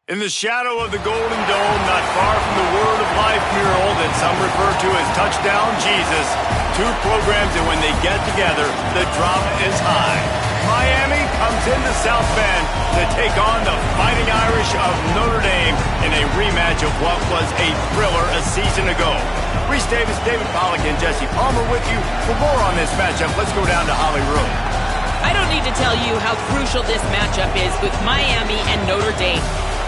In the shadow of the Golden Dome, not far from the Word of Life mural that some refer to as Touchdown Jesus, two programs that when they get together, the drama is high. Miami comes into South Bend to take on the Fighting Irish of Notre Dame in a rematch of what was a thriller a season ago. Reese Davis, David Pollack, and Jesse Palmer with you. For more on this matchup, let's go down to Holly Road. I don't need to tell you how crucial this matchup is with Miami and Notre Dame.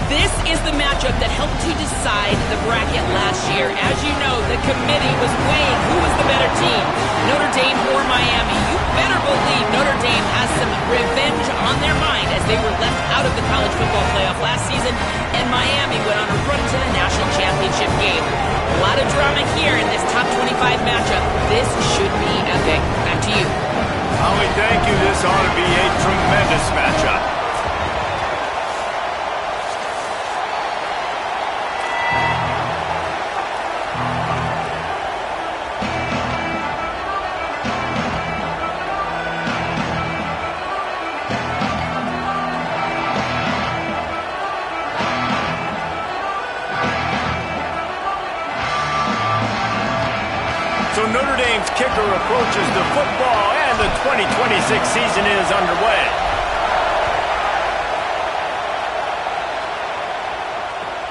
This is the matchup that helped to decide the bracket last year. As you know, the committee was weighing who was the better team, Notre Dame or Miami. You better believe Notre Dame has some revenge on their mind as they were left out of the college football playoff last season, and Miami went on a run to the national championship game. A lot of drama here in this top 25 matchup. This should be epic. Back to you. Holly, thank you. This ought to be a tremendous matchup. So Notre Dame's kicker approaches the football, and the 2026 season is underway.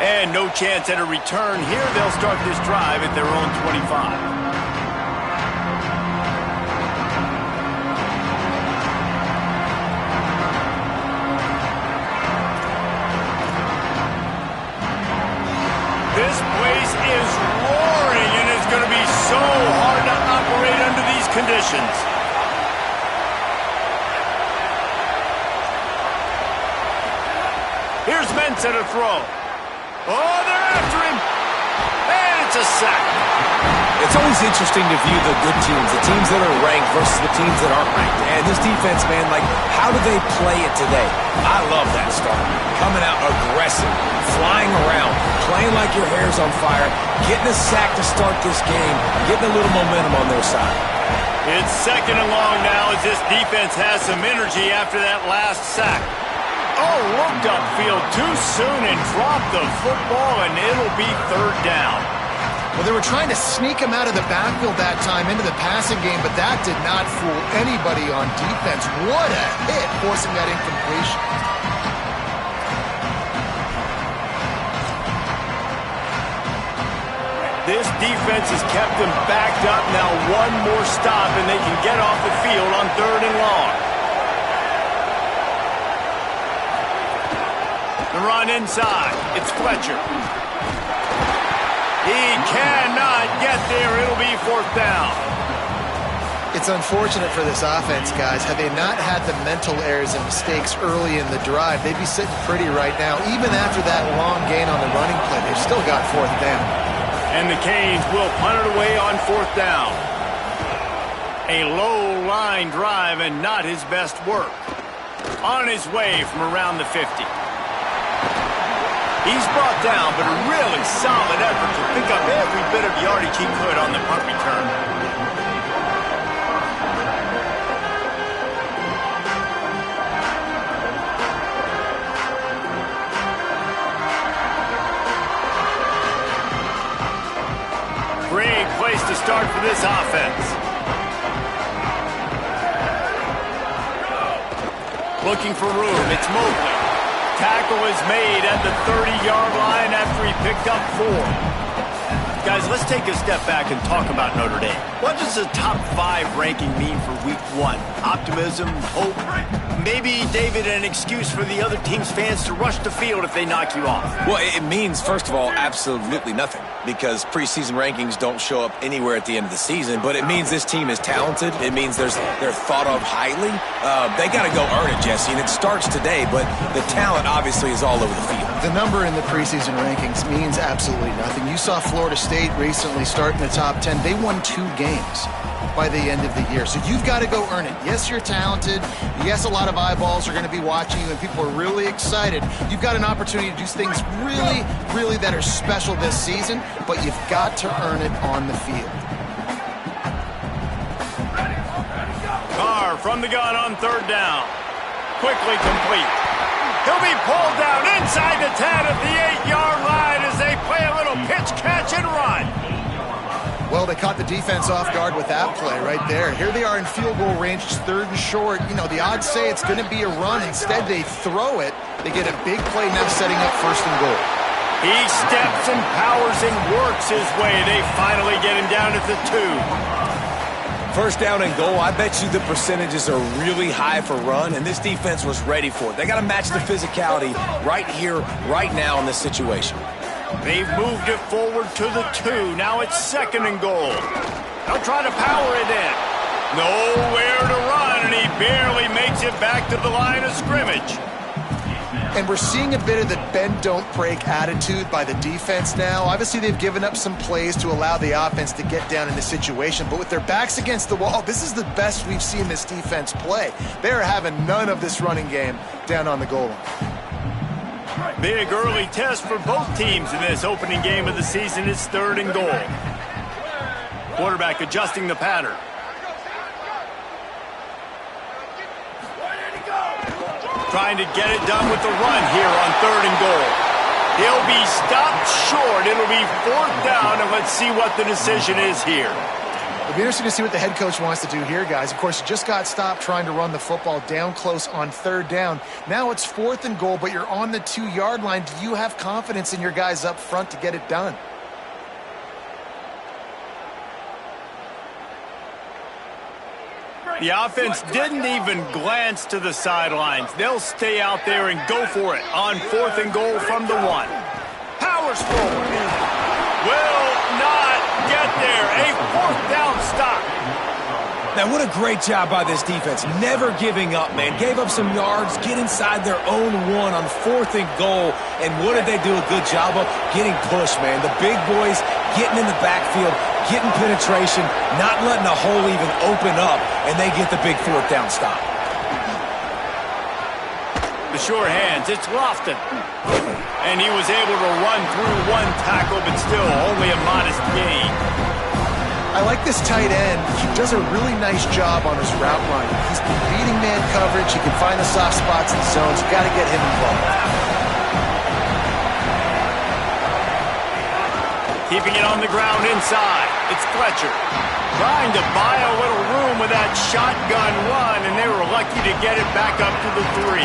And no chance at a return here. They'll start this drive at their own 25. This place is roaring, and it's going to be so hard to operate under these conditions. Here's Mentz at a throw. Oh, they're after him. And it's a sack. It's always interesting to view the good teams, the teams that are ranked versus the teams that aren't ranked. And this defense, man, like, how do they play it today? I love that start. Coming out aggressive, flying around, playing like your hair's on fire, getting a sack to start this game, getting a little momentum on their side. It's second and long now as this defense has some energy after that last sack. Oh, looked upfield too soon and dropped the football, and it'll be third down. Well, they were trying to sneak him out of the backfield that time into the passing game, but that did not fool anybody on defense. What a hit, forcing that incompletion. This defense has kept them backed up. Now one more stop, and they can get off the field on third and long. The run inside. It's Fletcher. He cannot get there. It'll be fourth down. It's unfortunate for this offense, guys. Had they not had the mental errors and mistakes early in the drive, they'd be sitting pretty right now. Even after that long gain on the running play, they've still got fourth down. And the Canes will punt it away on fourth down. A low line drive and not his best work. On his way from around the 50. He's brought down, but a really solid effort to pick up every bit of yardage he could on the punt return. Great place to start for this offense. Looking for room, it's Mobley. Tackle is made at the 30-yard line after he picked up 4. Guys, let's take a step back and talk about Notre Dame. What does the top 5 ranking mean for week 1? Optimism, hope, maybe, David, an excuse for the other team's fans to rush the field if they knock you off. Well, it means, first of all, absolutely nothing, because preseason rankings don't show up anywhere at the end of the season, but it means this team is talented. It means they're thought of highly. They got to go earn it, Jesse, and it starts today, but the talent obviously is all over the field. The number in the preseason rankings means absolutely nothing. You saw Florida State recently start in the top 10. They won 2 games by the end of the year. So you've got to go earn it. Yes, you're talented. Yes, a lot of eyeballs are going to be watching you, and people are really excited. You've got an opportunity to do things really, really that are special this season, but you've got to earn it on the field. Carr from the gun on third down. Quickly complete. He'll be pulled down inside the 10 at the 8-yard line as they play a little pitch, catch, and run. Well, they caught the defense off guard with that play right there. Here they are in field goal range, 3rd and short. You know, the odds say it's going to be a run. Instead, they throw it. They get a big play now setting up 1st and goal. He steps and powers and works his way. They finally get him down at the 2. 1st down and goal, I bet you the percentages are really high for run, and this defense was ready for it. They got to match the physicality right here, right now in this situation. They've moved it forward to the 2. Now it's 2nd and goal. They'll try to power it in. Nowhere to run, and he barely makes it back to the line of scrimmage. And we're seeing a bit of the bend, don't break attitude by the defense now. Obviously, they've given up some plays to allow the offense to get down in the situation. But with their backs against the wall, this is the best we've seen this defense play. They're having none of this running game down on the goal line. Big early test for both teams in this opening game of the season. It's 3rd and goal. Quarterback adjusting the pattern. Trying to get it done with the run here on 3rd and goal. He'll be stopped short. It'll be 4th down, and let's see what the decision is here. It'll be interesting to see what the head coach wants to do here, guys. Of course, you just got stopped trying to run the football down close on 3rd down. Now it's 4th and goal, but you're on the 2-yard line. Do you have confidence in your guys up front to get it done? The offense didn't even glance to the sidelines. They'll stay out there and go for it on 4th and goal from the 1. Powers forward. Will not get there. A 4th down stop. Now, what a great job by this defense. Never giving up, man. Gave up some yards, get inside their own 1 on 4th and goal. And what did they do a good job of? Getting pushed, man. The big boys getting in the backfield, getting penetration, not letting the hole even open up, and they get the big 4th down stop. The sure hands, it's Lofton. And he was able to run through 1 tackle, but still only a modest gain. I like this tight end. He does a really nice job on his route running. He's beating man coverage. He can find the soft spots in the zones. You got to get him involved. Keeping it on the ground inside. It's Fletcher. Trying to buy a little room with that shotgun run, and they were lucky to get it back up to the 3.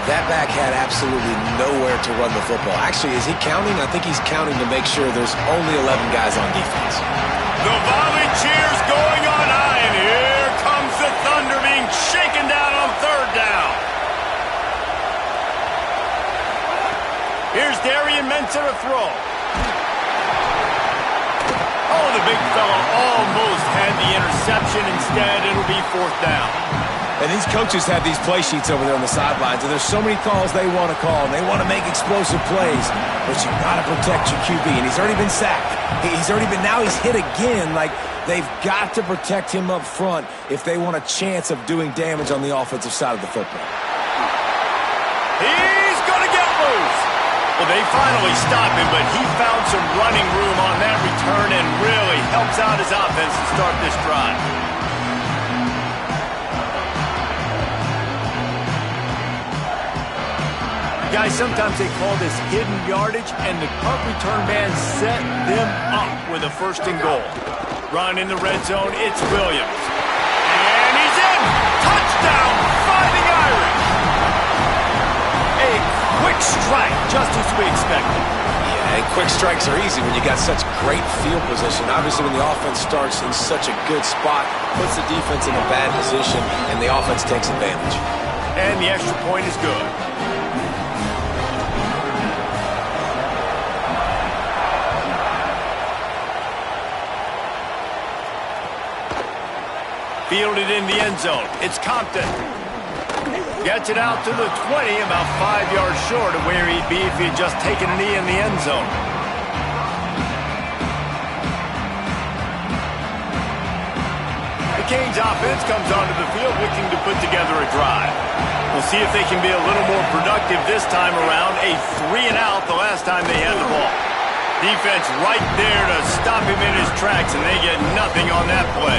That back had absolutely nowhere to run the football. Actually, is he counting? I think he's counting to make sure there's only 11 guys on defense. The volley cheers going on high, and here comes the Thunder being shaken down on 3rd down. Here's Darian Mensah to throw. Oh, the big fella almost had the interception. Instead, it'll be 4th down. And these coaches have these play sheets over there on the sidelines, and there's so many calls they want to call, and they want to make explosive plays, but you got to protect your QB, and he's already been sacked. Now he's hit again. Like, they've got to protect him up front if they want a chance of doing damage on the offensive side of the football. He's going to get loose. Well, they finally stop him, but he found some running room on that return and really helps out his offense to start this drive. Guys, sometimes they call this hidden yardage, and the punt return man set them up with a 1st and goal. Run in the red zone, it's Williams. And he's in! Touchdown, Fighting Irish! A quick strike, just as we expected. Yeah, and quick strikes are easy when you got such great field position. Obviously, when the offense starts in such a good spot, puts the defense in a bad position, and the offense takes advantage. And the extra point is good. Fielded in the end zone. It's Compton. Gets it out to the 20, about 5 yards short of where he'd be if he had just taken a knee in the end zone. The Canes offense comes onto the field looking to put together a drive. We'll see if they can be a little more productive this time around. A 3-and-out the last time they had the ball. Defense right there to stop him in his tracks, and they get nothing on that play.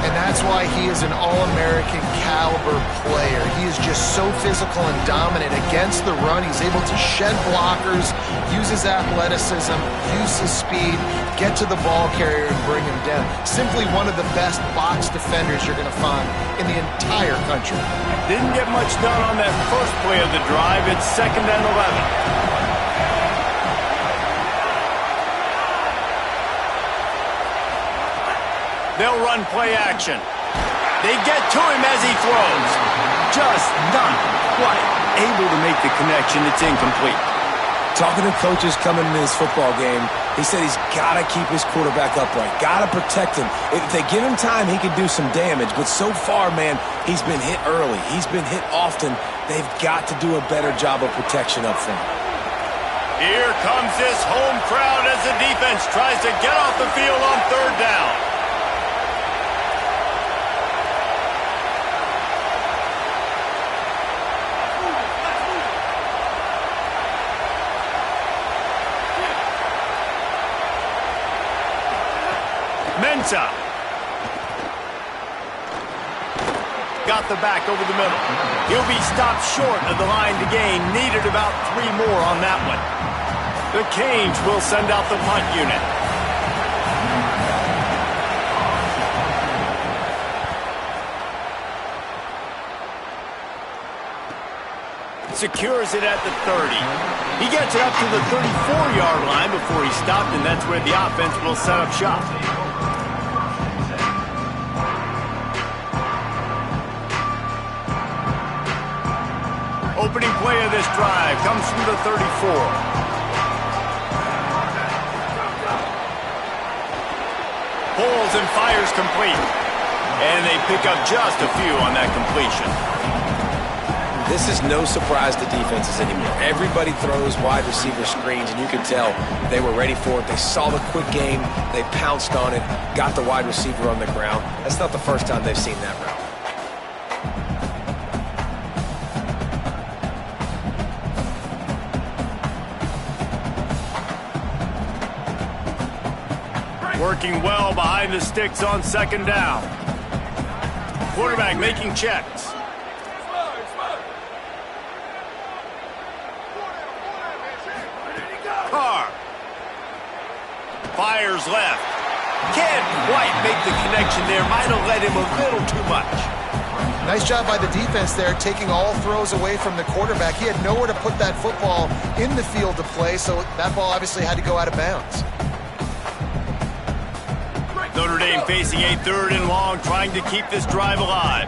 And that's why he is an All-American caliber player. He is just so physical and dominant against the run. He's able to shed blockers, use his athleticism, use his speed, get to the ball carrier and bring him down. Simply one of the best box defenders you're going to find in the entire country. Didn't get much done on that first play of the drive. It's 2nd and 11. They'll run play action. They get to him as he throws. Just not quite able to make the connection. It's incomplete. Talking to coaches coming into this football game, he said he's got to keep his quarterback upright, got to protect him. If they give him time, he can do some damage. But so far, man, he's been hit early. He's been hit often. They've got to do a better job of protection up front. Here comes this home crowd as the defense tries to get off the field on 3rd down. Mensa. Got the back over the middle. He'll be stopped short of the line to gain. Needed about 3 more on that one. The Canes will send out the punt unit. Secures it at the 30. He gets it up to the 34-yard line before he stopped, and that's where the offense will set up shop. Opening play of this drive comes from the 34. Pulls and fires complete. And they pick up just a few on that completion. This is no surprise to defenses anymore. Everybody throws wide receiver screens, and you can tell they were ready for it. They saw the quick game. They pounced on it, got the wide receiver on the ground. That's not the first time they've seen that route. Working well behind the sticks on 2nd down. Quarterback making checks. Carr. Fires left. Can't quite make the connection there. Might have led him a little too much. Nice job by the defense there, taking all throws away from the quarterback. He had nowhere to put that football in the field to play, so that ball obviously had to go out of bounds. Notre Dame facing a 3rd and long, trying to keep this drive alive.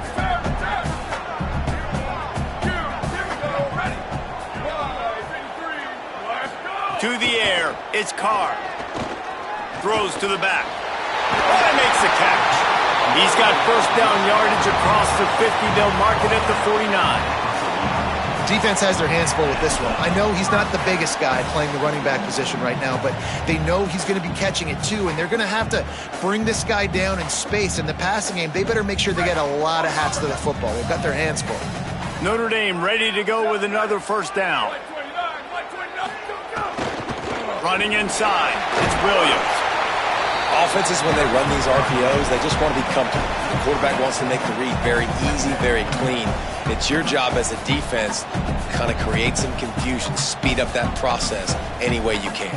To the air, it's Carr. Throws to the back. And makes the catch. He's got 1st down yardage across the 50. They'll mark it at the 49. Defense has their hands full with this one. I know he's not the biggest guy playing the running back position right now, but they know he's going to be catching it too, and they're going to have to bring this guy down in space. In the passing game, they better make sure they get a lot of hats to the football. They've got their hands full. Notre Dame ready to go with another 1st down. Running inside, it's Williams. Offenses, when they run these RPOs, they just want to be comfortable. The quarterback wants to make the read very easy, very clean. It's your job as a defense to kind of create some confusion, speed up that process any way you can.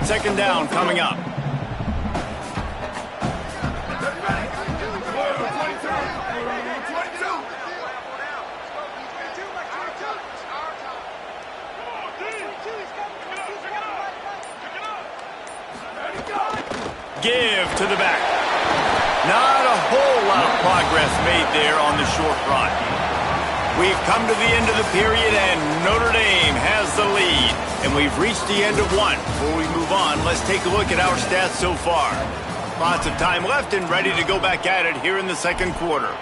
Second down coming up. Give to the back. Not a whole lot of progress made there on the short run. We've come to the end of the period, and Notre Dame has the lead. And we've reached the end of one. Before we move on, let's take a look at our stats so far. Lots of time left and ready to go back at it here in the 2nd quarter.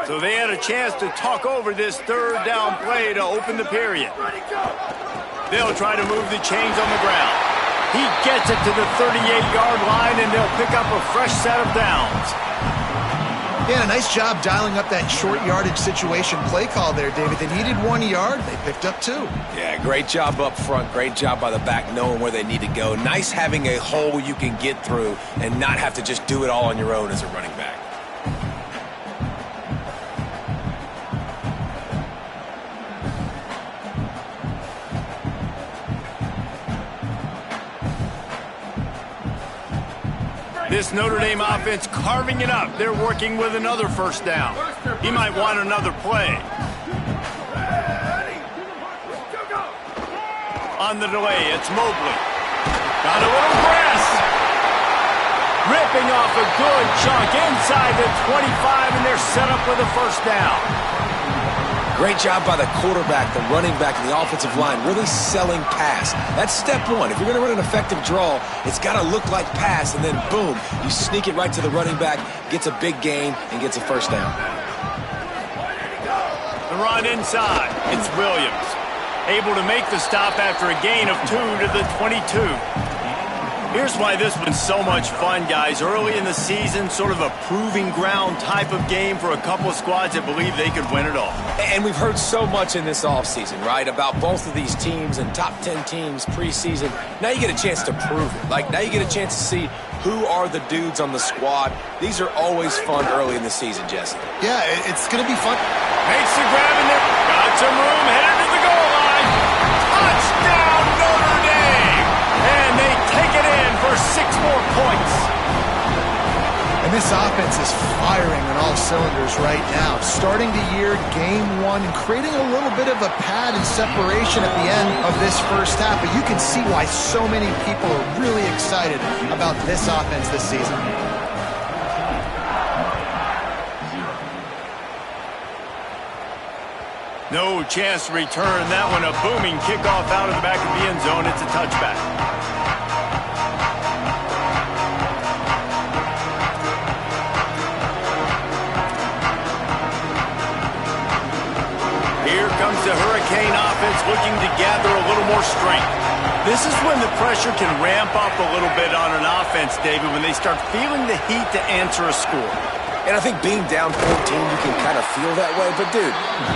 So they had a chance to talk over this 3rd down play to open the period. They'll try to move the chains on the ground. He gets it to the 38-yard line, and they'll pick up a fresh set of downs. Yeah, a nice job dialing up that short yardage situation play call there, David. They needed 1 yard. They picked up 2. Yeah, great job up front. Great job by the back knowing where they need to go. Nice having a hole you can get through and not have to just do it all on your own as a running back. This Notre Dame offense carving it up. They're working with another first down. He might want another play. On the delay, it's Mobley. Got a little press. Ripping off a good chunk inside the 25, and they're set up with a first down. Great job by the quarterback, the running back, and the offensive line, really selling pass. That's step one. If you're going to run an effective draw, it's got to look like pass, and then boom, you sneak it right to the running back, gets a big gain, and gets a first down. The run inside. It's Williams. Able to make the stop after a gain of 2 to the 22. Here's why this one's so much fun, guys. Early in the season, sort of a proving ground type of game for a couple of squads that believe they could win it all. And we've heard so much in this offseason, right, about both of these teams and top 10 teams preseason. Now you get a chance to prove it. Like, now you get a chance to see who are the dudes on the squad. These are always fun early in the season, Jesse. Yeah, it's going to be fun. Makes the grab in there. Got some room, headed to the goal line. Touchdown, Notre Dame! And they take it in for 6 more points. And this offense is firing on all cylinders right now. Starting the year, game 1, and creating a little bit of a pad and separation at the end of this first half. But you can see why so many people are really excited about this offense this season. No chance to return that one. A booming kickoff out of the back of the end zone. It's a touchback. Here comes the Hurricane offense looking to gather a little more strength. This is when the pressure can ramp up a little bit on an offense, David, when they start feeling the heat to answer a score. And I think being down 14, you can kind of feel that way. But, dude,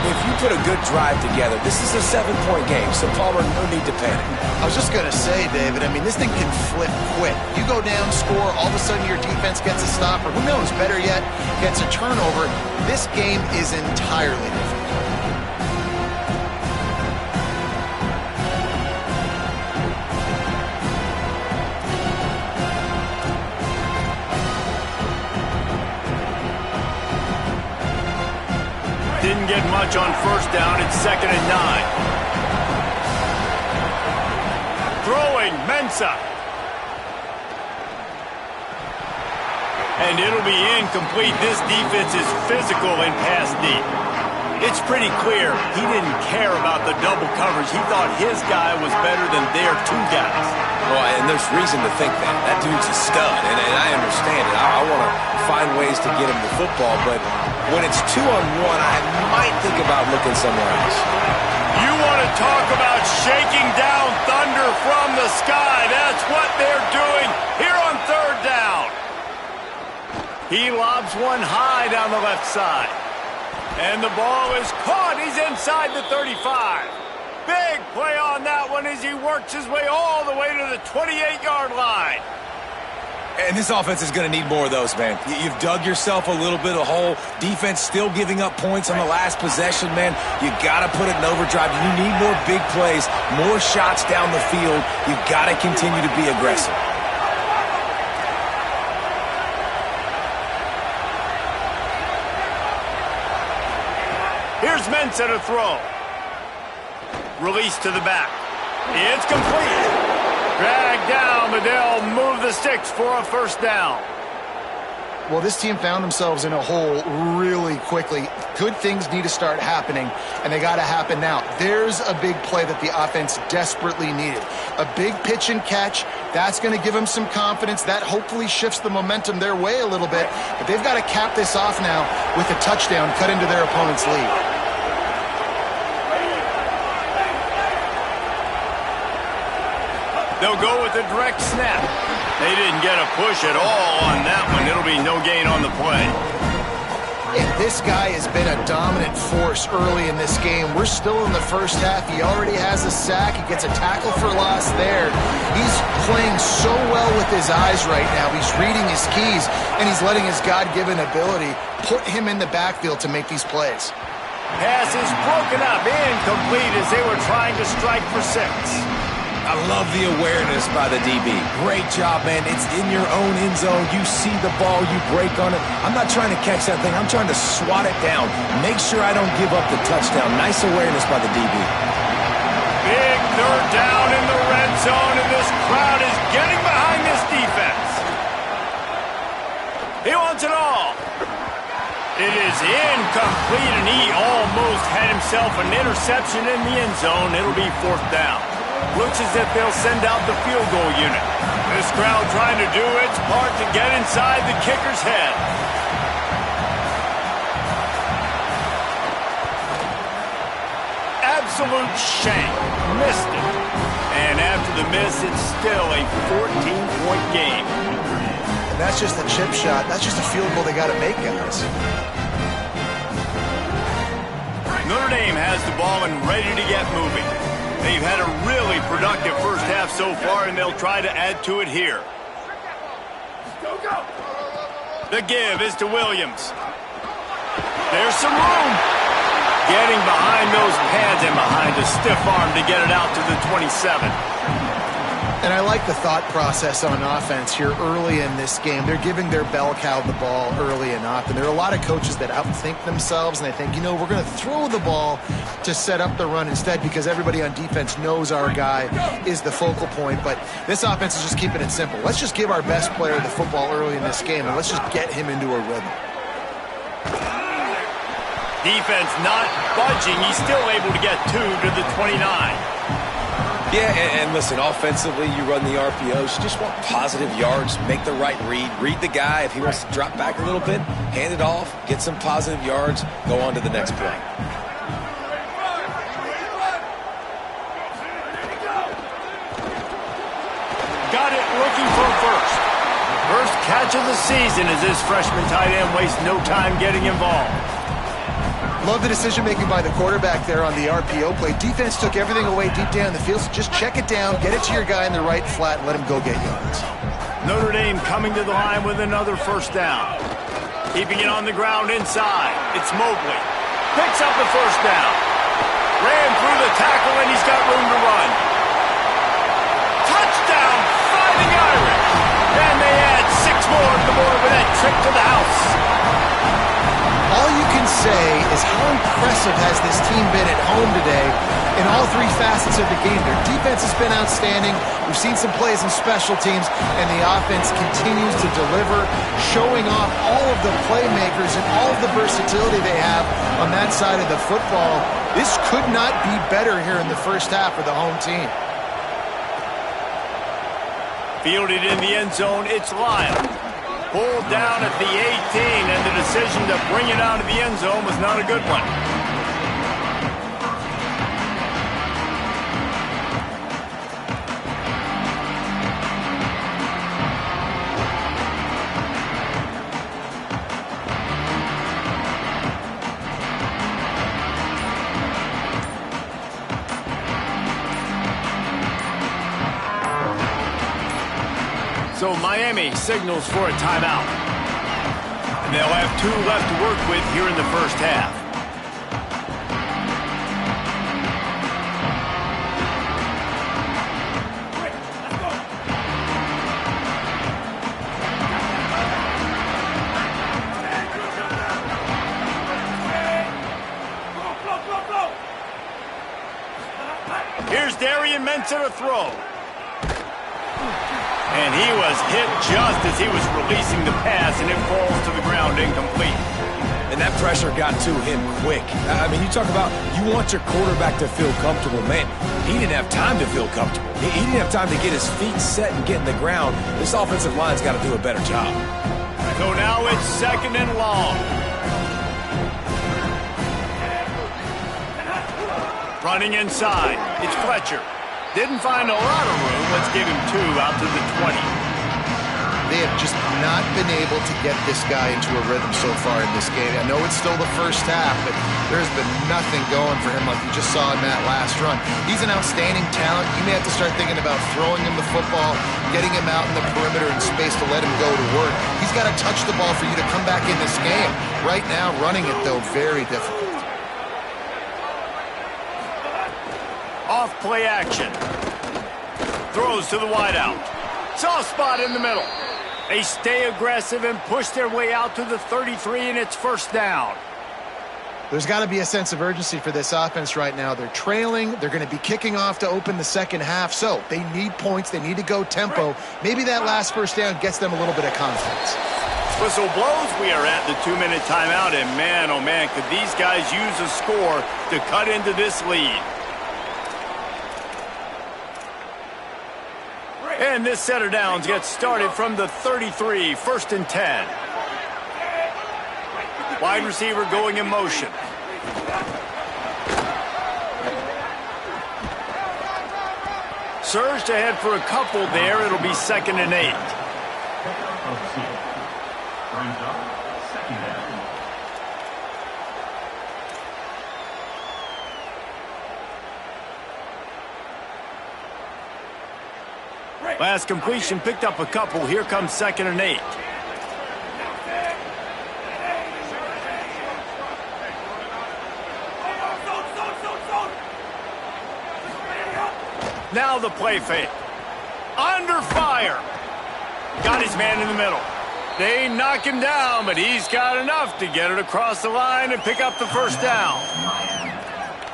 if you put a good drive together, this is a 7-point game, so Palmer, no need to panic. I was just going to say, David, I mean, this thing can flip quick. You go down, score, all of a sudden your defense gets a stop, or who knows, better yet, gets a turnover. This game is entirely different. Didn't get much on first down. It's 2nd and 9. Throwing, Mensah. And it'll be incomplete. This defense is physical and pass deep. It's pretty clear he didn't care about the double coverage. He thought his guy was better than their 2 guys. Well, and there's reason to think that. That dude's a stud, and I understand it. I want to find ways to get him the football, but when it's 2-on-1, I might think about looking somewhere else. You want to talk about shaking down thunder from the sky. That's what they're doing here on 3rd down. He lobs one high down the left side. And the ball is caught. He's inside the 35. Big play on that one as he works his way all the way to the 28-yard line. And this offense is going to need more of those, man. You've dug yourself a little bit of hole. Defense still giving up points on the last possession, man. You got to put it in overdrive. You need more big plays, more shots down the field. You've got to continue to be aggressive. Here's Mensah to throw. Release to the back. It's complete. Dragged down, but they'll move the sticks for a first down. Well, this team found themselves in a hole really quickly. Good things need to start happening, and they got to happen now. There's a big play that the offense desperately needed. A big pitch and catch. That's going to give them some confidence. That hopefully shifts the momentum their way a little bit. But they've got to cap this off now with a touchdown cut into their opponent's lead. They'll go with a direct snap. They didn't get a push at all on that one. It'll be no gain on the play. And this guy has been a dominant force early in this game. We're still in the first half. He already has a sack. He gets a tackle for loss there. He's playing so well with his eyes right now. He's reading his keys, and he's letting his God-given ability put him in the backfield to make these plays. Pass is broken up, incomplete as they were trying to strike for 6. I love the awareness by the DB. Great job, man. It's in your own end zone. You see the ball, you break on it. I'm not trying to catch that thing. I'm trying to swat it down. Make sure I don't give up the touchdown. Nice awareness by the DB. Big third down in the red zone, and this crowd is getting behind this defense. He wants it all. It is incomplete, and he almost had himself an interception in the end zone. It'll be 4th down. Looks as if they'll send out the field goal unit. This crowd trying to do its part to get inside the kicker's head. Absolute shank. Missed it. And after the miss, it's still a 14-point game. And that's just a chip shot. That's just a field goal they got to make, guys. Notre Dame has the ball and ready to get moving. They've had a really productive first half so far, and they'll try to add to it here. The give is to Williams. There's some room. Getting behind those pads and behind a stiff arm to get it out to the 27. And I like the thought process on offense here early in this game. They're giving their bell cow the ball early and often. There are a lot of coaches that outthink themselves, and they think, you know, we're going to throw the ball to set up the run instead because everybody on defense knows our guy is the focal point. But this offense is just keeping it simple. Let's just give our best player the football early in this game, and let's just get him into a rhythm. Defense not budging. He's still able to get 2 to the 29. Yeah, and listen, offensively, you run the RPOs. You just want positive yards, make the right read the guy. If he wants to drop back a little bit, hand it off, get some positive yards, go on to the next play. Got it looking for first. First catch of the season as this freshman tight end wastes no time getting involved. Love the decision-making by the quarterback there on the RPO play. Defense took everything away deep down the field, so just check it down, get it to your guy in the right flat, and let him go get yards. Notre Dame coming to the line with another first down. Keeping it on the ground inside. It's Mobley. Picks up the first down. Ran through the tackle, and he's got room to run. Touchdown, Fighting Irish. And they add 6 more to the board with that trip to the house. All you can say is how impressive has this team been at home today in all 3 facets of the game. Their defense has been outstanding. We've seen some plays in special teams, and the offense continues to deliver, showing off all of the playmakers and all of the versatility they have on that side of the football. This could not be better here in the first half for the home team. Fielded in the end zone, it's Lyle. Pulled down at the 18, and the decision to bring it out of the end zone was not a good one. So Miami signals for a timeout. And they'll have 2 left to work with here in the first half. Here's Darian Mensah to throw. And he was hit just as he was releasing the pass, and it falls to the ground incomplete. And that pressure got to him quick. I mean, you talk about you want your quarterback to feel comfortable. Man, he didn't have time to feel comfortable. He didn't have time to get his feet set and get in the ground. This offensive line's got to do a better job. So now it's 2nd and long. Running inside, it's Fletcher. Didn't find a lot of room. Let's give him 2 out to the 20. They have just not been able to get this guy into a rhythm so far in this game. I know it's still the first half, but there's been nothing going for him like you just saw in that last run. He's an outstanding talent. You may have to start thinking about throwing him the football, getting him out in the perimeter in space to let him go to work. He's got to touch the ball for you to come back in this game. Right now, running it, though, very difficult. Off play action. Throws to the wideout. Soft spot in the middle. They stay aggressive and push their way out to the 33, and it's first down. There's got to be a sense of urgency for this offense right now. They're trailing. They're going to be kicking off to open the second half, so they need points. They need to go tempo. Maybe that last first down gets them a little bit of confidence. Whistle blows. We are at the 2-minute timeout, and man, oh man, could these guys use a score to cut into this lead. And this set of downs gets started from the 33, 1st and 10. Wide receiver going in motion. Surged ahead for a couple there. It'll be 2nd and 8. Last completion picked up a couple. Here comes 2nd and 8. Now the play fake. Under fire. Got his man in the middle. They knock him down, but he's got enough to get it across the line and pick up the first down.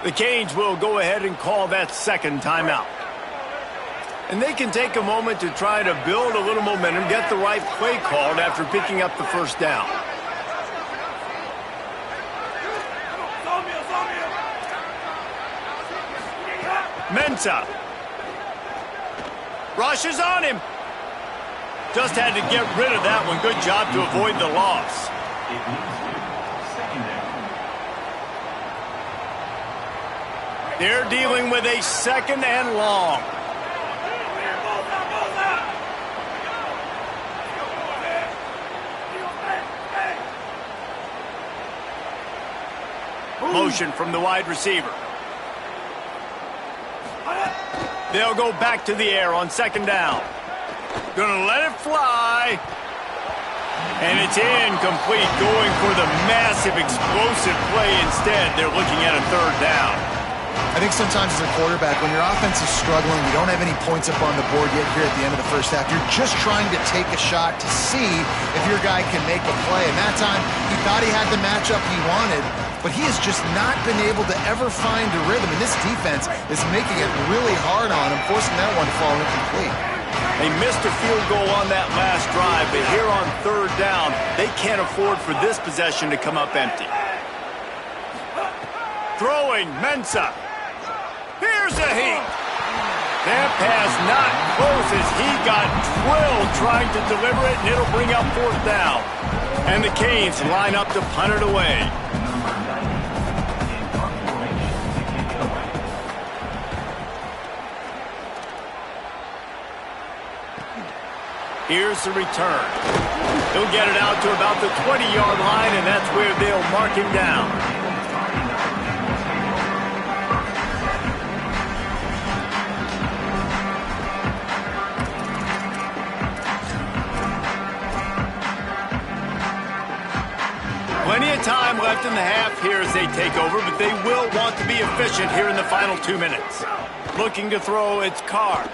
The Canes will go ahead and call that 2nd timeout. And they can take a moment to try to build a little momentum, get the right play called after picking up the first down. Mensah. Rushes on him. Just had to get rid of that one. Good job to avoid the loss. They're dealing with a 2nd and long. Motion from the wide receiver. They'll go back to the air on 2nd down. Gonna let it fly. And it's incomplete, going for the massive explosive play instead. They're looking at a 3rd down. I think sometimes as a quarterback, when your offense is struggling, you don't have any points up on the board yet here at the end of the first half, you're just trying to take a shot to see if your guy can make a play. And that time, he thought he had the matchup he wanted, but he has just not been able to ever find a rhythm. And this defense is making it really hard on him, forcing that one to fall incomplete. They missed a field goal on that last drive, but here on 3rd down, they can't afford for this possession to come up empty. Throwing, Mensah. Here's a heat. That pass not close as he got drilled trying to deliver it, and it'll bring up 4th down. And the Canes line up to punt it away. Here's the return. He'll get it out to about the 20-yard line, and that's where they'll mark him down. Plenty of time left in the half here as they take over, but they will want to be efficient here in the final 2 minutes. Looking to throw, it's Carr.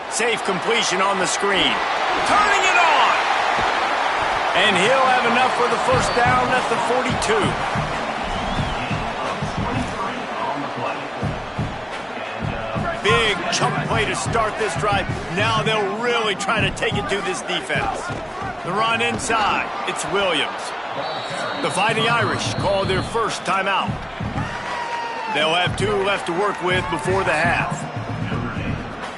Safe completion on the screen. Turning it on! And he'll have enough for the first down at the 42. Big chunk play to start this drive. Now they'll really try to take it to this defense. The run inside. It's Williams. The Fighting Irish call their first timeout. They'll have 2 left to work with before the half.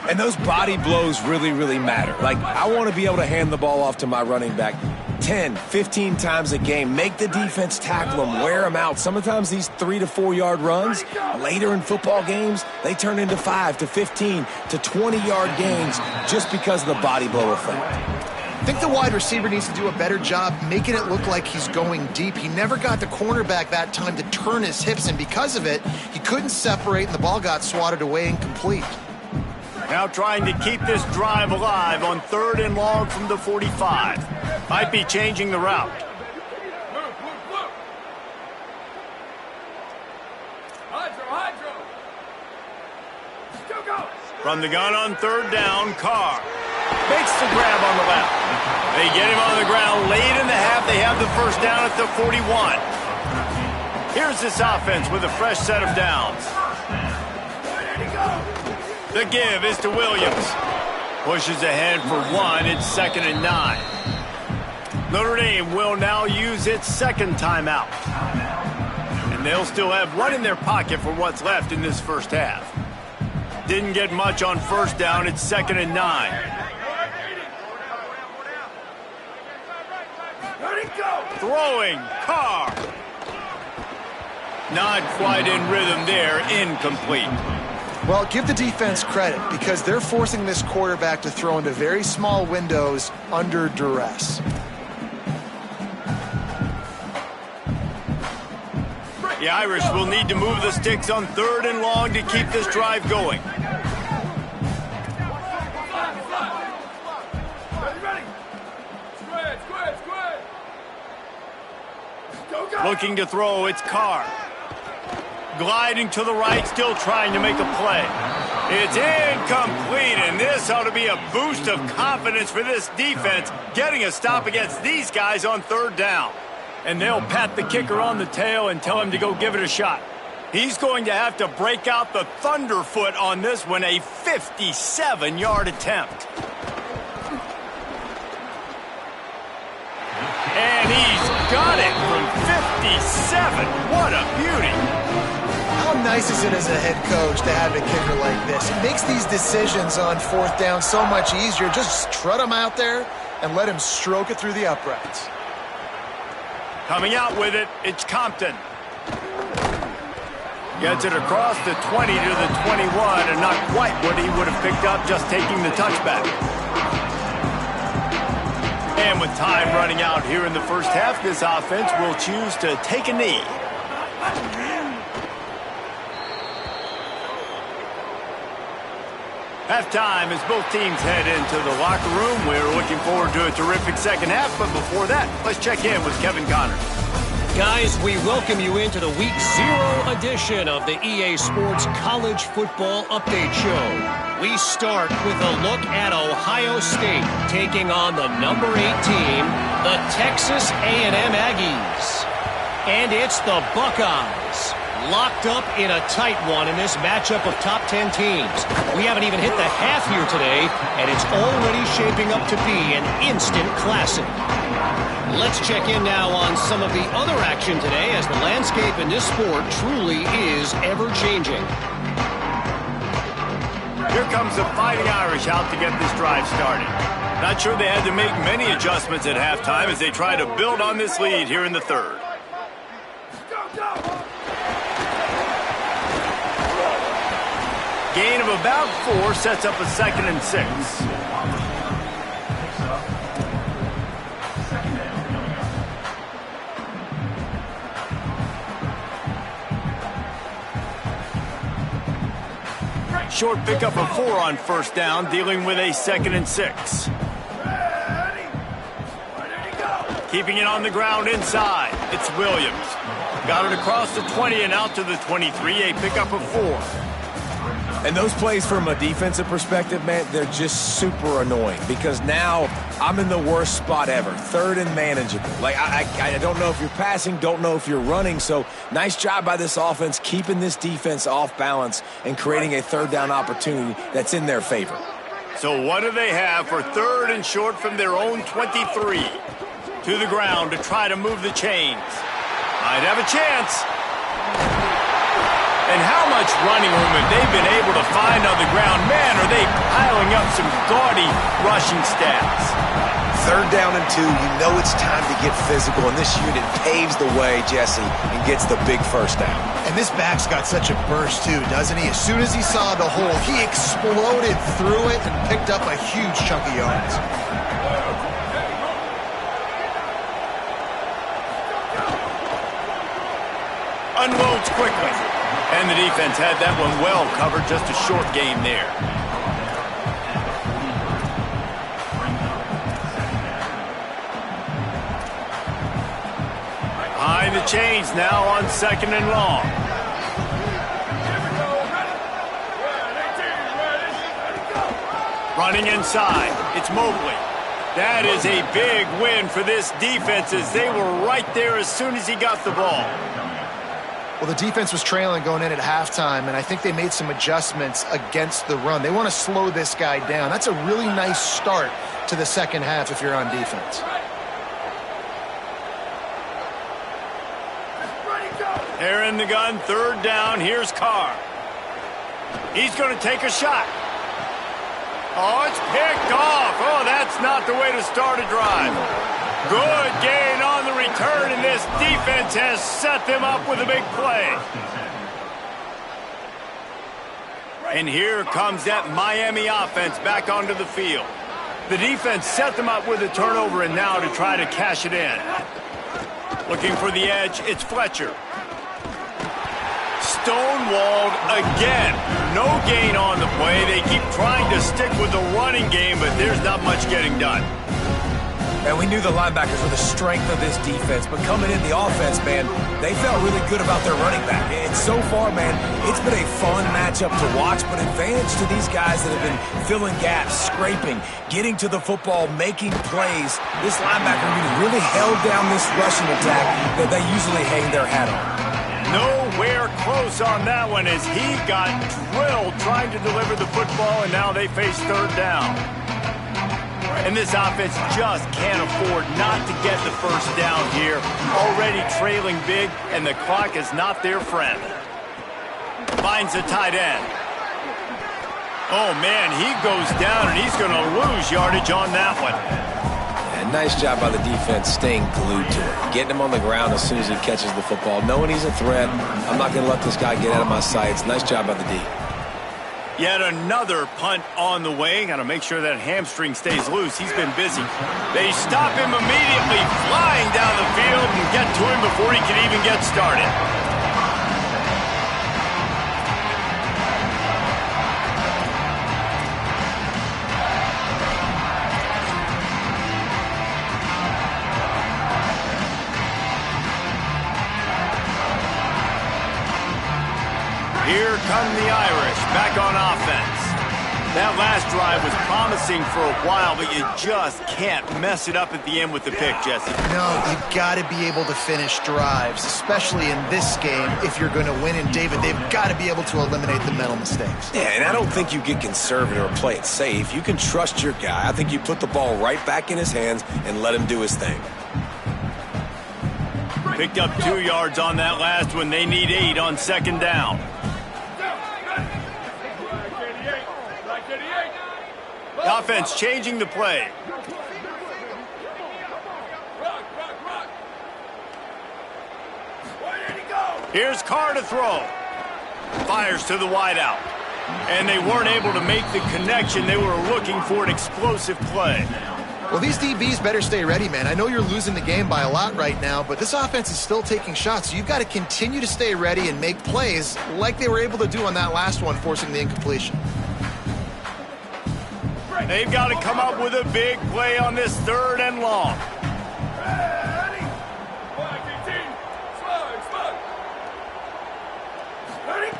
And those body blows really, really matter. Like, I want to be able to hand the ball off to my running back 10, 15 times a game. Make the defense tackle them, wear them out. Sometimes these 3 to 4 yard runs, later in football games, they turn into 5 to 15 to 20-yard gains just because of the body blow effect. I think the wide receiver needs to do a better job making it look like he's going deep. He never got the cornerback that time to turn his hips, and because of it, he couldn't separate, and the ball got swatted away incomplete. Now trying to keep this drive alive on 3rd and long from the 45. Might be changing the route. From the gun on 3rd down, Carr makes the grab on the left. They get him on the ground late in the half. They have the first down at the 41. Here's this offense with a fresh set of downs. The give is to Williams. Pushes ahead for 1. It's 2nd and 9. Notre Dame will now use its second timeout. And they'll still have 1 in their pocket for what's left in this first half. Didn't get much on first down. It's 2nd and 9. Throwing, Carr. Not quite in rhythm there, incomplete. Well, give the defense credit because they're forcing this quarterback to throw into very small windows under duress. The Irish will need to move the sticks on 3rd and long to keep this drive going. Looking to throw, it's Carr. Gliding to the right, still trying to make a play. It's incomplete, and this ought to be a boost of confidence for this defense, getting a stop against these guys on 3rd down. And they'll pat the kicker on the tail and tell him to go give it a shot. He's going to have to break out the thunderfoot on this one, a 57-yard attempt. And he's got it from 57. What a beauty. How nice is it as a head coach to have a kicker like this? It makes these decisions on 4th down so much easier. Just trot him out there and let him stroke it through the uprights. Coming out with it, it's Compton. Gets it across the 20 to the 21, and not quite what he would have picked up just taking the touchback. And with time running out here in the first half, this offense will choose to take a knee. Halftime as both teams head into the locker room. We're looking forward to a terrific second half, but before that, let's check in with Kevin Connors. Guys, we welcome you into the Week 0 edition of the EA Sports College Football Update Show. We start with a look at Ohio State taking on the number 8 team, the Texas A&M Aggies. And it's the Buckeyes, locked up in a tight one in this matchup of top 10 teams. We haven't even hit the half here today, and it's already shaping up to be an instant classic. Let's check in now on some of the other action today as the landscape in this sport truly is ever-changing. Here comes the Fighting Irish out to get this drive started. Not sure they had to make many adjustments at halftime as they try to build on this lead here in the 3rd. Gain of about 4 sets up a 2nd and 6. Short pickup of 4 on first down, dealing with a 2nd and 6. Keeping it on the ground inside, it's Williams. Got it across the 20 and out to the 23, a pickup of 4. And those plays from a defensive perspective, man, they're just super annoying because now I'm in the worst spot ever. 3rd and manageable. Like, I don't know if you're passing, don't know if you're running. So nice job by this offense keeping this defense off balance and creating a 3rd down opportunity that's in their favor. So what do they have for 3rd and short from their own 23? To the ground to try to move the chains. Might have a chance. And how much running room have they been able to find on the ground? Man, are they piling up some gaudy rushing stats. 3rd down and 2, you know it's time to get physical, and this unit paves the way, Jesse, and gets the big first down. And this back's got such a burst, too, doesn't he? As soon as he saw the hole, he exploded through it and picked up a huge chunk of yards. Unloads quickly. And the defense had that one well covered, just a short game there. Behind the chains now on 2nd and long. Running inside, it's Mobley. That is a big win for this defense as they were right there as soon as he got the ball. Well, the defense was trailing going in at halftime, and I think they made some adjustments against the run. They want to slow this guy down. That's a really nice start to the second half if you're on defense. They're in the gun, 3rd down. Here's Carr. He's going to take a shot. Oh, it's picked off. Oh, that's not the way to start a drive. Good gain on the return, and this defense has set them up with a big play. And here comes that Miami offense back onto the field. The defense set them up with a turnover, and now to try to cash it in. Looking for the edge, it's Fletcher. Stonewalled again. No gain on the play. They keep trying to stick with the running game, but there's not much getting done. And we knew the linebackers were the strength of this defense, but coming in the offense, man, they felt really good about their running back. And so far, man, it's been a fun matchup to watch, but advantage to these guys that have been filling gaps, scraping, getting to the football, making plays. This linebacker unit really held down this rushing attack that they usually hang their hat on. Nowhere close on that one as he got drilled trying to deliver the football, and now they face 3rd down. And this offense just can't afford not to get the first down here. Already trailing big, and the clock is not their friend. Finds a tight end. Oh, man, he goes down, and he's going to lose yardage on that one. And nice job by the defense staying glued to it. Getting him on the ground as soon as he catches the football. Knowing he's a threat, I'm not going to let this guy get out of my sights. Nice job by the D. Yet another punt on the way. Got to make sure that hamstring stays loose. He's been busy. They stop him immediately, flying down the field and get to him before he can even get started. Here come the Irish back on offense. That last drive was promising for a while, but you just can't mess it up at the end with the pick, Jesse. No, you've got to be able to finish drives, especially in this game if you're going to win. And, David, they've got to be able to eliminate the mental mistakes. Yeah, and I don't think you get conservative or play it safe. You can trust your guy. I think you put the ball right back in his hands and let him do his thing. Picked up 2 yards on that last one. They need 8 on 2nd down. The offense changing the play. Here's Carr to throw. Fires to the wideout. And they weren't able to make the connection. They were looking for an explosive play. Well, these DBs better stay ready, man. I know you're losing the game by a lot right now, but this offense is still taking shots. So you've got to continue to stay ready and make plays like they were able to do on that last one, forcing the incompletion. They've got to come up with a big play on this 3rd and long.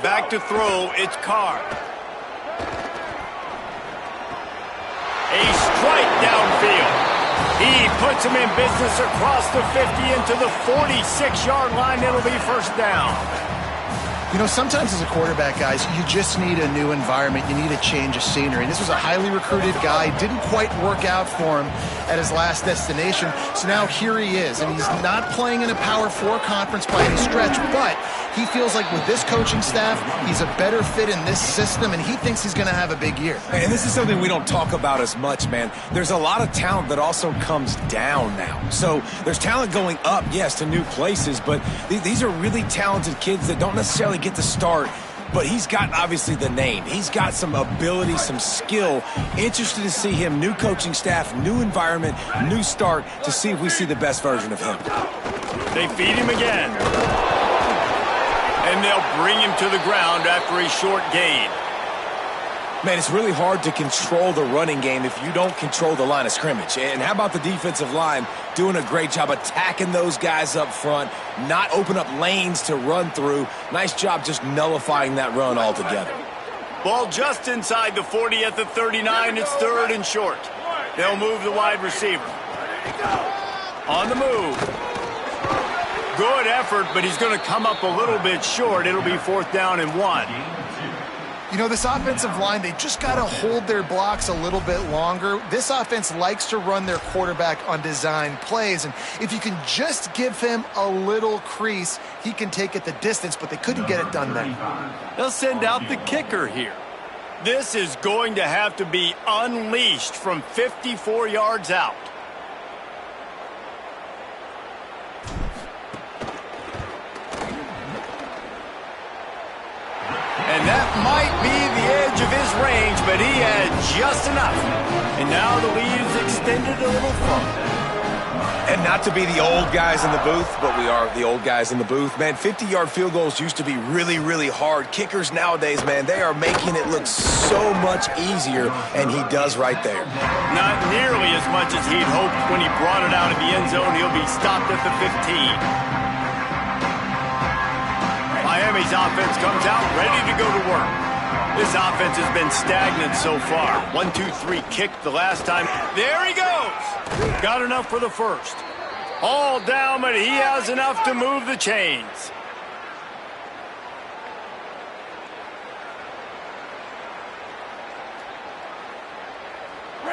Back to throw, it's Carr. A strike downfield. He puts him in business across the 50 into the 46-yard line. It'll be 1st down. You know, sometimes as a quarterback, guys, you just need a new environment. You need a change of scenery. And this was a highly recruited guy. Didn't quite work out for him at his last destination. So now here he is. And he's not playing in a Power 4 conference by any stretch, but He feels like with this coaching staff, he's a better fit in this system, and he thinks he's going to have a big year. And this is something we don't talk about as much, man. There's a lot of talent that also comes down now. So there's talent going up, yes, to new places, but these are really talented kids that don't necessarily get to start. But he's got, obviously, the name. He's got some ability, some skill. Interested to see him, new coaching staff, new environment, new start, to see if we see the best version of him. They feed him again. And they'll bring him to the ground after a short gain. Man, it's really hard to control the running game if you don't control the line of scrimmage. And how about the defensive line doing a great job attacking those guys up front, not open up lanes to run through. Nice job just nullifying that run altogether. Ball just inside the 40 at the 39. It's 3rd and short. They'll move the wide receiver. On the move. Good effort, but he's going to come up a little bit short. It'll be 4th down and 1. You know, this offensive line, they just got to hold their blocks a little bit longer. This offense likes to run their quarterback on design plays, and if you can just give him a little crease, he can take it the distance, but they couldn't get it done then. They'll send out the kicker here. This is going to have to be unleashed from 54 yards out. And that might be the edge of his range, but he had just enough. And now the lead is extended a little further. And not to be the old guys in the booth, but we are the old guys in the booth. Man, 50-yard field goals used to be really, really hard. Kickers nowadays, man, they are making it look so much easier, and he does right there. Not nearly as much as he'd hoped when he brought it out of the end zone. He'll be stopped at the 15. Miami's offense comes out ready to go to work. This offense has been stagnant so far. 1-2-3 kick the last time. There he goes. Got enough for the first. All down, but he has enough to move the chains.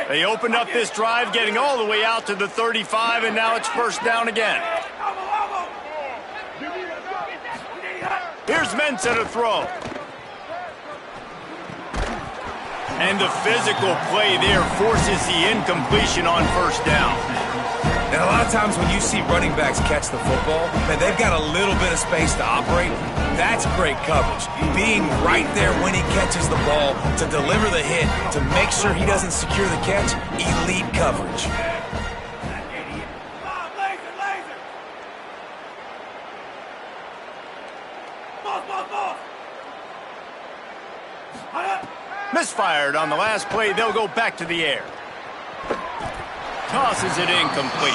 They opened up this drive, getting all the way out to the 35, and now it's 1st down again. Here's Mensah to throw. And the physical play there forces the incompletion on 1st down. And a lot of times when you see running backs catch the football, man, they've got a little bit of space to operate. That's great coverage. Being right there when he catches the ball to deliver the hit, to make sure he doesn't secure the catch, elite coverage. Misfired on the last play. They'll go back to the air. Tosses it incomplete.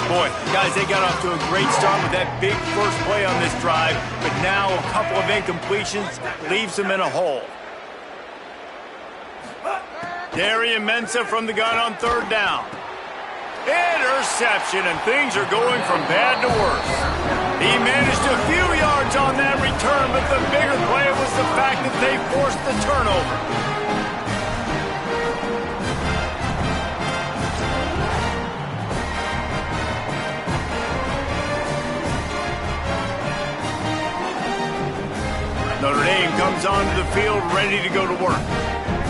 Boy, guys, they got off to a great start with that big first play on this drive, but now a couple of incompletions leaves them in a hole. Darian Mensah from the gun on 3rd down. Interception, and things are going from bad to worse. He managed a few yards on that return, but the bigger play was the fact that they forced the turnover. Notre Dame comes onto the field ready to go to work.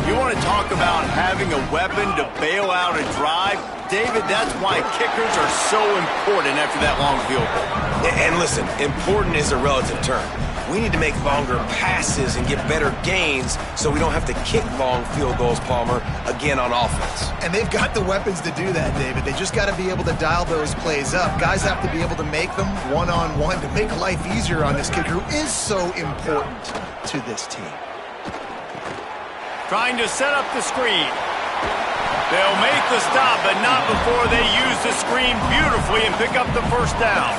You want to talk about having a weapon to bail out a drive? David, that's why kickers are so important after that long field goal. And listen, important is a relative term. We need to make longer passes and get better gains so we don't have to kick long field goals, Palmer, again on offense. And they've got the weapons to do that, David. They just got to be able to dial those plays up. Guys have to be able to make them one-on-one to make life easier on this kicker who is so important to this team. Trying to set up the screen. They'll make the stop, but not before they use the screen beautifully and pick up the 1st down.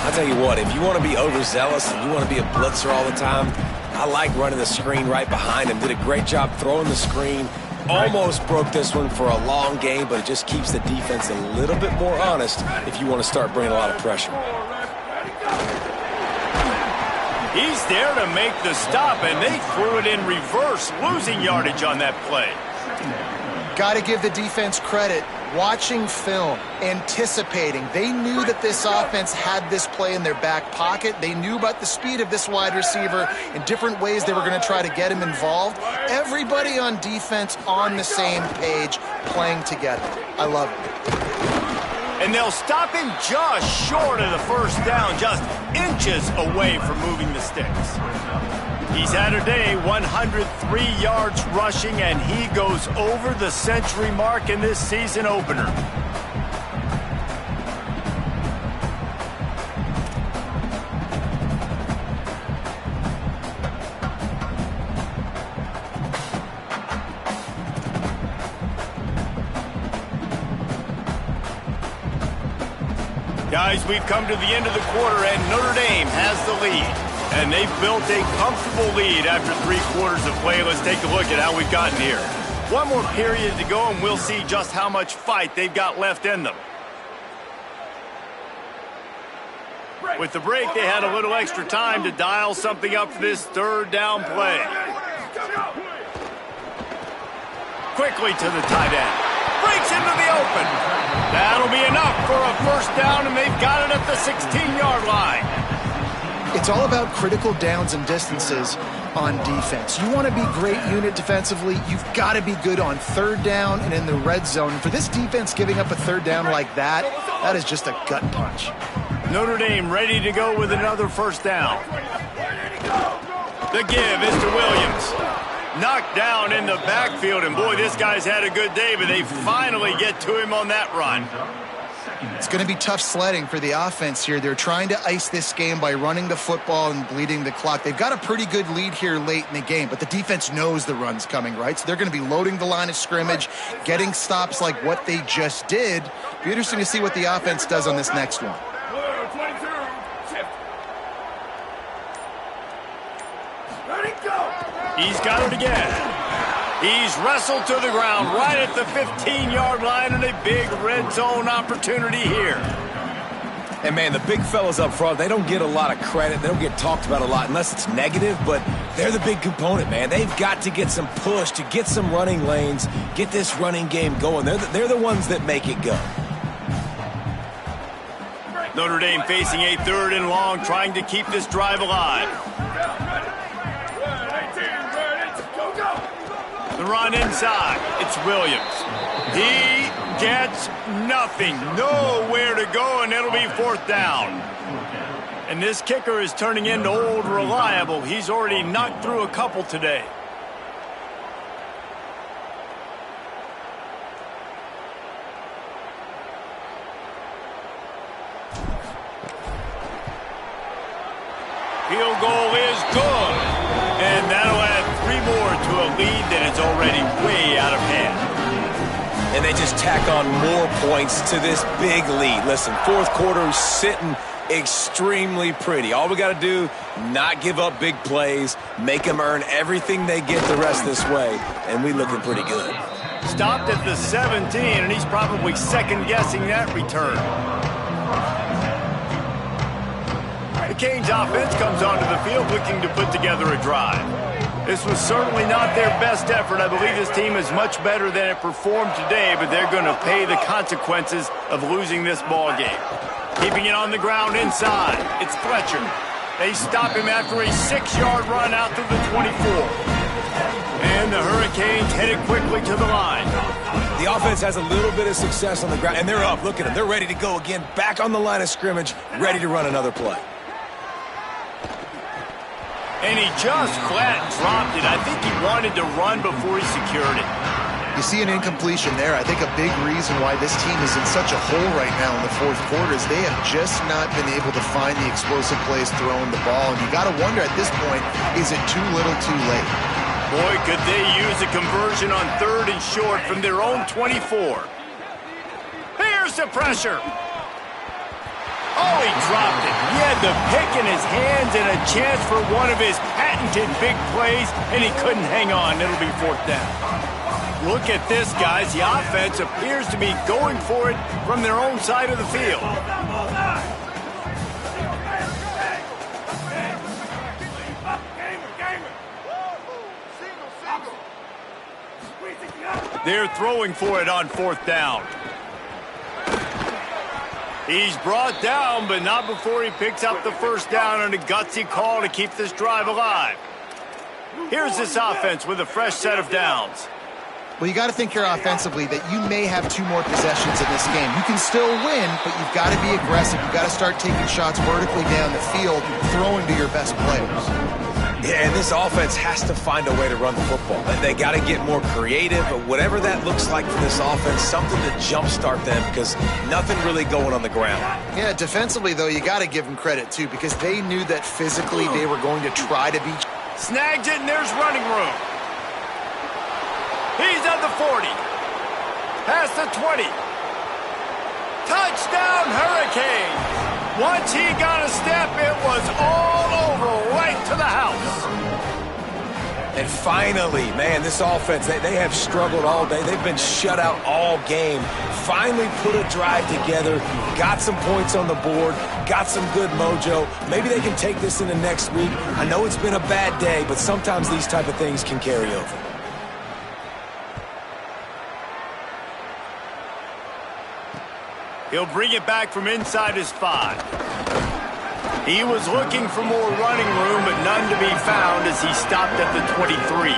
I'll tell you what, if you want to be overzealous and you want to be a blitzer all the time, I like running the screen right behind him. Did a great job throwing the screen. Almost broke this one for a long game, but it just keeps the defense a little bit more honest if you want to start bringing a lot of pressure. He's there to make the stop, and they threw it in reverse, losing yardage on that play. Got to give the defense credit. Watching film, anticipating. They knew that this offense had this play in their back pocket. They knew about the speed of this wide receiver and different ways they were going to try to get him involved. Everybody on defense on the same page, playing together. I love it. And they'll stop him just short of the first down, just inches away from moving the sticks. He's had a day, 103 yards rushing, and he goes over the century mark in this season opener. Guys, we've come to the end of the quarter, and Notre Dame has the lead. And they've built a comfortable lead after 3 quarters of play. Let's take a look at how we've gotten here. One more period to go, and we'll see just how much fight they've got left in them. With the break, they had a little extra time to dial something up for this 3rd down play. Quickly to the tight end. Breaks into the open. That'll be enough for a first down, and they've got it at the 16-yard line. It's all about critical downs and distances on defense. You want to be great unit defensively, you've got to be good on 3rd down and in the red zone. And for this defense giving up a 3rd down like that, that is just a gut punch. Notre Dame ready to go with another first down. The give is to Williams. Knocked down in the backfield, and boy, this guy's had a good day, but they finally get to him on that run. It's going to be tough sledding for the offense here. They're trying to ice this game by running the football and bleeding the clock. They've got a pretty good lead here late in the game, but the defense knows the run's coming, right? So they're going to be loading the line of scrimmage, getting stops like what they just did. Be interesting to see what the offense does on this next one. He's got it again. He's wrestled to the ground right at the 15-yard line, and a big red zone opportunity here. And, man, the big fellas up front, they don't get a lot of credit. They don't get talked about a lot unless it's negative, but they're the big component, man. They've got to get some push, to get some running lanes, get this running game going. They're the ones that make it go. Notre Dame facing a 3rd and long, trying to keep this drive alive. The run inside. It's Williams. He gets nothing. Nowhere to go, and it'll be 4th down. And this kicker is turning into old reliable. He's already knocked through a couple today. Field goal is good. And that'll add 3 more to a lead that is already way out of hand. And they just tack on more points to this big lead. Listen, 4th quarter sitting extremely pretty. All we got to do, not give up big plays, make them earn everything they get the rest this way, and we looking pretty good. Stopped at the 17, and he's probably second-guessing that return. The Canes offense comes onto the field looking to put together a drive. This was certainly not their best effort. I believe this team is much better than it performed today, but they're going to pay the consequences of losing this ball game. Keeping it on the ground inside. It's Fletcher. They stop him after a 6-yard run out to the 24. And the Hurricanes headed quickly to the line. The offense has a little bit of success on the ground, and they're up. Look at them. They're ready to go again. Back on the line of scrimmage, ready to run another play. And he just flat dropped it. I think he wanted to run before he secured it. You see an incompletion there. I think a big reason why this team is in such a hole right now in the 4th quarter is they have just not been able to find the explosive plays throwing the ball. And you got to wonder at this point, is it too little too late? Boy, could they use a conversion on 3rd and short from their own 24. Here's the pressure. Oh, he dropped it. He had the pick in his hands and a chance for one of his patented big plays, and he couldn't hang on. It'll be 4th down. Look at this, guys. The offense appears to be going for it from their own side of the field. They're throwing for it on 4th down. He's brought down, but not before he picks up the 1st down on a gutsy call to keep this drive alive. Here's this offense with a fresh set of downs. Well, you got to think here offensively that you may have 2 more possessions in this game. You can still win, but you've got to be aggressive. You've got to start taking shots vertically down the field, throwing to your best players. Yeah, and this offense has to find a way to run the football. They got to get more creative, but whatever that looks like for this offense, something to jumpstart them because nothing really going on the ground. Yeah, defensively, though, you got to give them credit, too, because they knew that physically they were going to try to beat. Snags it, and there's running room. He's at the 40. Past the 20. Touchdown, Hurricanes. Once he got a step, it was all over, right to the house. And finally, man, this offense, they have struggled all day. They've been shut out all game. Finally put a drive together, got some points on the board, got some good mojo. Maybe they can take this into next week. I know it's been a bad day, but sometimes these type of things can carry over. He'll bring it back from inside his 5. He was looking for more running room, but none to be found as he stopped at the 23.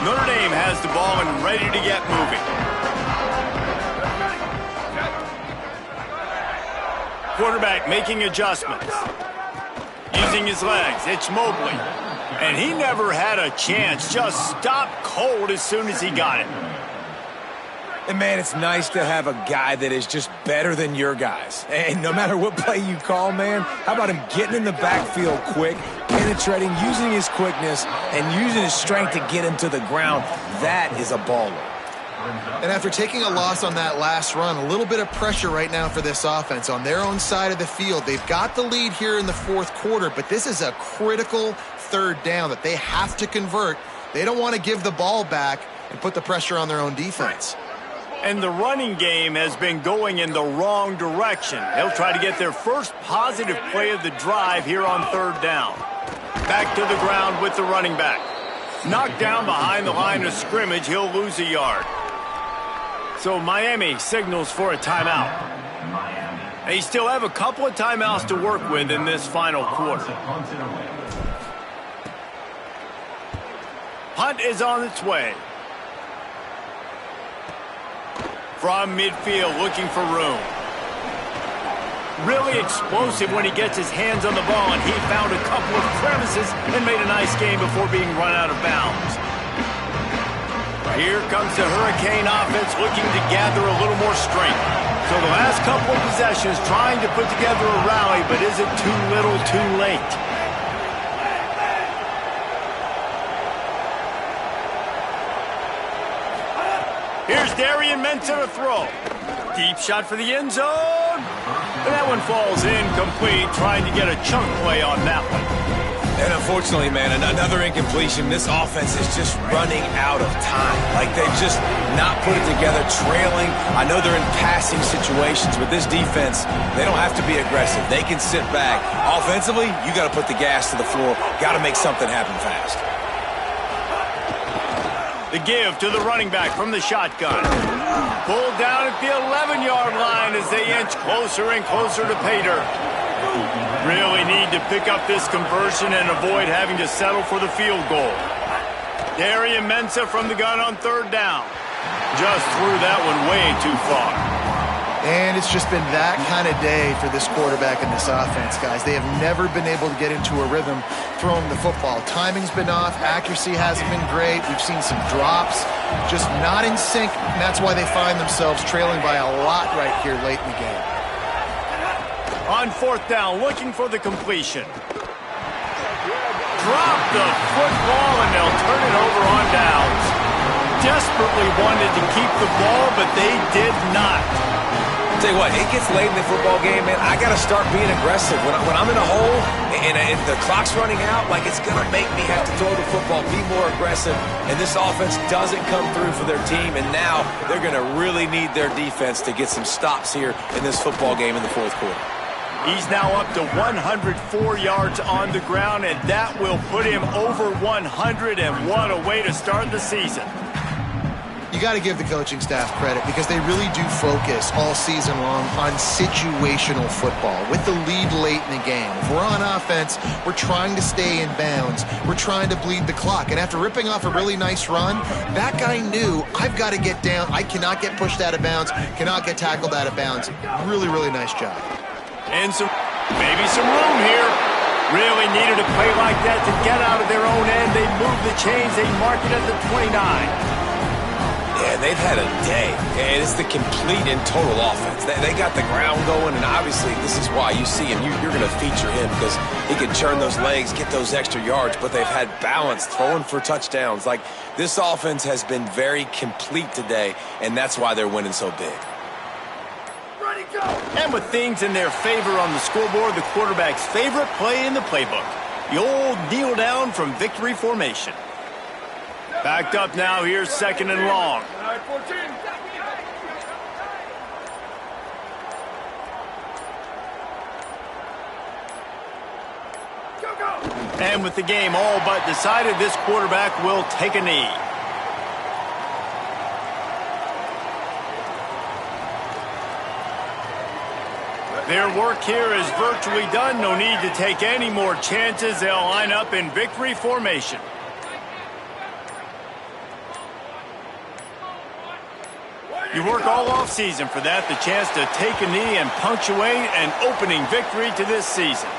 Notre Dame has the ball and ready to get moving. Quarterback making adjustments. Using his legs, it's Mobley. And he never had a chance, just stopped cold as soon as he got it. And, man, it's nice to have a guy that is just better than your guys. And no matter what play you call, man, how about him getting in the backfield quick, penetrating, using his quickness, and using his strength to get him to the ground. That is a baller. And after taking a loss on that last run, a little bit of pressure right now for this offense on their own side of the field. They've got the lead here in the 4th quarter, but this is a critical 3rd down that they have to convert. They don't want to give the ball back and put the pressure on their own defense. And the running game has been going in the wrong direction. They'll try to get their first positive play of the drive here on 3rd down. Back to the ground with the running back. Knocked down behind the line of scrimmage, he'll lose a yard. So Miami signals for a timeout. They still have a couple of timeouts to work with in this final quarter. Punt is on its way. From midfield, looking for room. Really explosive when he gets his hands on the ball, and he found a couple of crevices and made a nice game before being run out of bounds. Here comes the Hurricane offense looking to gather a little more strength. So the last couple of possessions trying to put together a rally, but is it too little too late? Here's Darian Mensah to throw. Deep shot for the end zone. And that one falls incomplete, trying to get a chunk play on that one. And unfortunately, man, another incompletion. This offense is just running out of time. Like they've just not put it together, trailing. I know they're in passing situations, but this defense, they don't have to be aggressive. They can sit back. Offensively, you got to put the gas to the floor. Got to make something happen fast. The give to the running back from the shotgun. Pulled down at the 11-yard line as they inch closer and closer to pay dirt. Really need to pick up this conversion and avoid having to settle for the field goal. Darian Mensah from the gun on 3rd down. Just threw that one way too far. And it's just been that kind of day for this quarterback and this offense, guys. They have never been able to get into a rhythm throwing the football. Timing's been off. Accuracy hasn't been great. We've seen some drops. Just not in sync, and that's why they find themselves trailing by a lot right here late in the game. On 4th down, looking for the completion. Drop the football, and they'll turn it over on downs. Desperately wanted to keep the ball, but they did not. Tell you what, it gets late in the football game, man. I got to start being aggressive. When I'm in a hole and the clock's running out, like, it's going to make me have to throw the football, be more aggressive. And this offense doesn't come through for their team, and now they're going to really need their defense to get some stops here in this football game in the fourth quarter. He's now up to 104 yards on the ground, and that will put him over 100, and what a way to start the season. You got to give the coaching staff credit because they really do focus all season long on situational football with the lead late in the game. If we're on offense, we're trying to stay in bounds. We're trying to bleed the clock. And after ripping off a really nice run, that guy knew, I've got to get down. I cannot get pushed out of bounds, cannot get tackled out of bounds. Really, really nice job. And maybe some room here. Really needed a play like that to get out of their own end. They move the chains. They mark it at the 29. Yeah, they've had a day, and it's the complete and total offense. They got the ground going, and obviously this is why you see him. You're going to feature him because he can churn those legs, get those extra yards, but they've had balance, throwing for touchdowns. Like, this offense has been very complete today, and that's why they're winning so big. And with things in their favor on the scoreboard, the quarterback's favorite play in the playbook, the old kneel down from victory formation. Backed up now, here's second and long. And with the game all but decided, this quarterback will take a knee. Their work here is virtually done. No need to take any more chances. They'll line up in victory formation. You work all offseason for that, the chance to take a knee and punctuate an opening victory to this season.